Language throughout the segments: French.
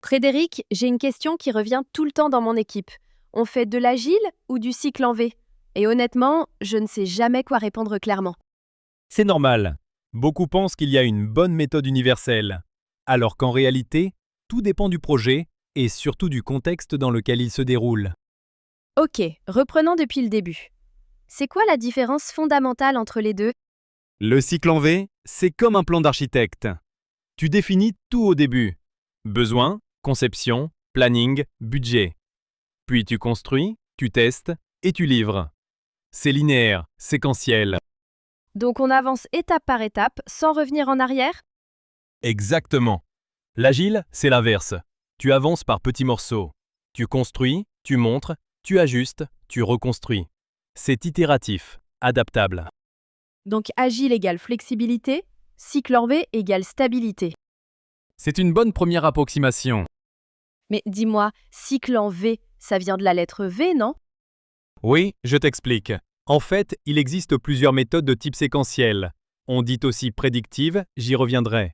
Frédéric, j'ai une question qui revient tout le temps dans mon équipe. On fait de l'agile ou du cycle en V? Et honnêtement, je ne sais jamais quoi répondre clairement. C'est normal. Beaucoup pensent qu'il y a une bonne méthode universelle, alors qu'en réalité, tout dépend du projet et surtout du contexte dans lequel il se déroule. Ok, reprenons depuis le début. C'est quoi la différence fondamentale entre les deux? Le cycle en V, c'est comme un plan d'architecte. Tu définis tout au début. Besoin, conception, planning, budget. Puis tu construis, tu testes et tu livres. C'est linéaire, séquentiel. Donc on avance étape par étape sans revenir en arrière? Exactement. L'agile, c'est l'inverse. Tu avances par petits morceaux. Tu construis, tu montres, tu ajustes, tu reconstruis. C'est itératif, adaptable. Donc agile égale flexibilité, cycle en V égale stabilité. C'est une bonne première approximation. Mais dis-moi, cycle en V, ça vient de la lettre V, non? Oui, je t'explique. En fait, il existe plusieurs méthodes de type séquentiel. On dit aussi prédictive, j'y reviendrai.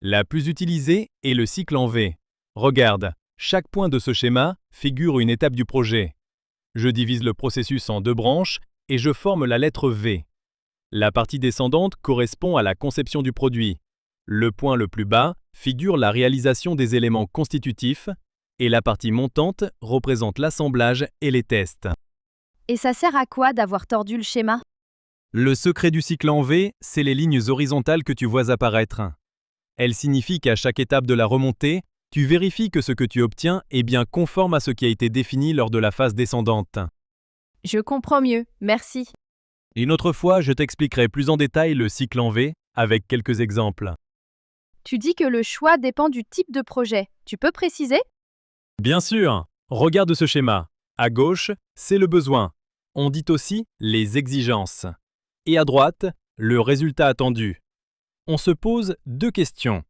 La plus utilisée est le cycle en V. Regarde, chaque point de ce schéma figure une étape du projet. Je divise le processus en deux branches et je forme la lettre V. La partie descendante correspond à la conception du produit. Le point le plus bas figure la réalisation des éléments constitutifs et la partie montante représente l'assemblage et les tests. Et ça sert à quoi d'avoir tordu le schéma? Le secret du cycle en V, c'est les lignes horizontales que tu vois apparaître. Elles signifient qu'à chaque étape de la remontée, tu vérifies que ce que tu obtiens est bien conforme à ce qui a été défini lors de la phase descendante. Je comprends mieux, merci. Une autre fois, je t'expliquerai plus en détail le cycle en V avec quelques exemples. Tu dis que le choix dépend du type de projet. Tu peux préciser? Bien sûr, regarde ce schéma. À gauche, c'est le besoin. On dit aussi les exigences. Et à droite, le résultat attendu. On se pose deux questions.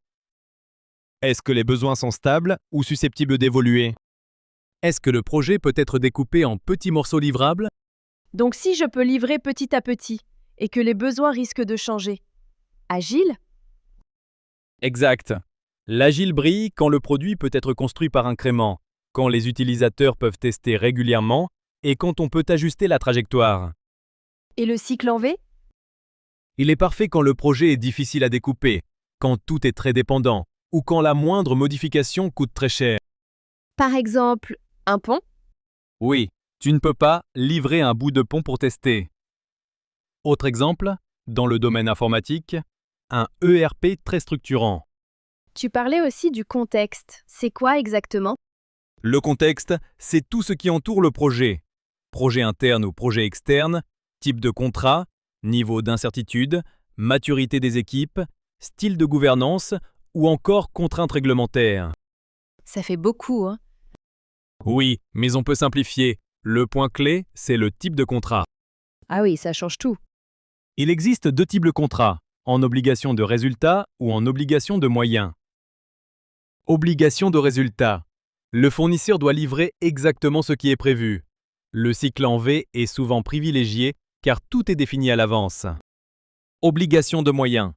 Est-ce que les besoins sont stables ou susceptibles d'évoluer? Est-ce que le projet peut être découpé en petits morceaux livrables? Donc si je peux livrer petit à petit et que les besoins risquent de changer. Agile? Exact. L'agile brille quand le produit peut être construit par incrément, quand les utilisateurs peuvent tester régulièrement et quand on peut ajuster la trajectoire. Et le cycle en V? Il est parfait quand le projet est difficile à découper, quand tout est très dépendant ou quand la moindre modification coûte très cher. Par exemple, un pont? Oui, tu ne peux pas livrer un bout de pont pour tester. Autre exemple, dans le domaine informatique, un ERP très structurant. Tu parlais aussi du contexte. C'est quoi exactement? Le contexte, c'est tout ce qui entoure le projet. Projet interne ou projet externe, type de contrat, niveau d'incertitude, maturité des équipes, style de gouvernance ou encore contraintes réglementaires. Ça fait beaucoup, hein? Oui, mais on peut simplifier. Le point clé, c'est le type de contrat. Ah oui, ça change tout. Il existe deux types de contrats, en obligation de résultat ou en obligation de moyens. Obligation de résultat. Le fournisseur doit livrer exactement ce qui est prévu. Le cycle en V est souvent privilégié car tout est défini à l'avance. Obligation de moyens.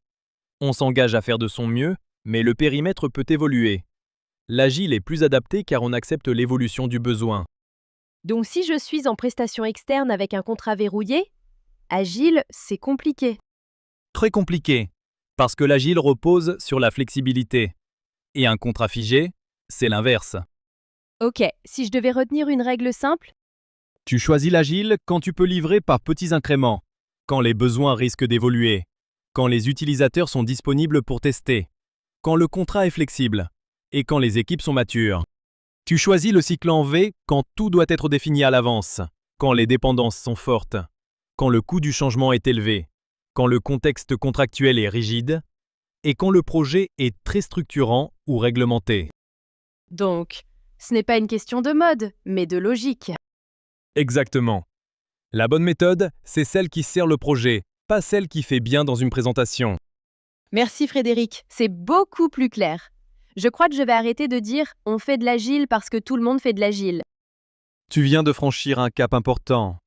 On s'engage à faire de son mieux, mais le périmètre peut évoluer. L'agile est plus adapté car on accepte l'évolution du besoin. Donc si je suis en prestation externe avec un contrat verrouillé, agile, c'est compliqué. Très compliqué, parce que l'agile repose sur la flexibilité. Et un contrat figé, c'est l'inverse. Ok, si je devais retenir une règle simple, Tu choisis l'agile quand tu peux livrer par petits incréments, quand les besoins risquent d'évoluer, quand les utilisateurs sont disponibles pour tester, quand le contrat est flexible et quand les équipes sont matures. Tu choisis le cycle en V quand tout doit être défini à l'avance, quand les dépendances sont fortes, quand le coût du changement est élevé, quand le contexte contractuel est rigide et quand le projet est très structurant ou réglementé. donc, ce n'est pas une question de mode, mais de logique. Exactement. La bonne méthode, c'est celle qui sert le projet, pas celle qui fait bien dans une présentation. Merci Frédéric, c'est beaucoup plus clair. Je crois que je vais arrêter de dire on fait de l'agile parce que tout le monde fait de l'agile. Tu viens de franchir un cap important.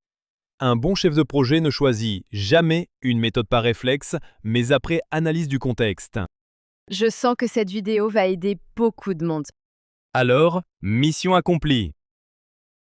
Un bon chef de projet ne choisit jamais une méthode par réflexe, mais après analyse du contexte. Je sens que cette vidéo va aider beaucoup de monde. Alors, mission accomplie.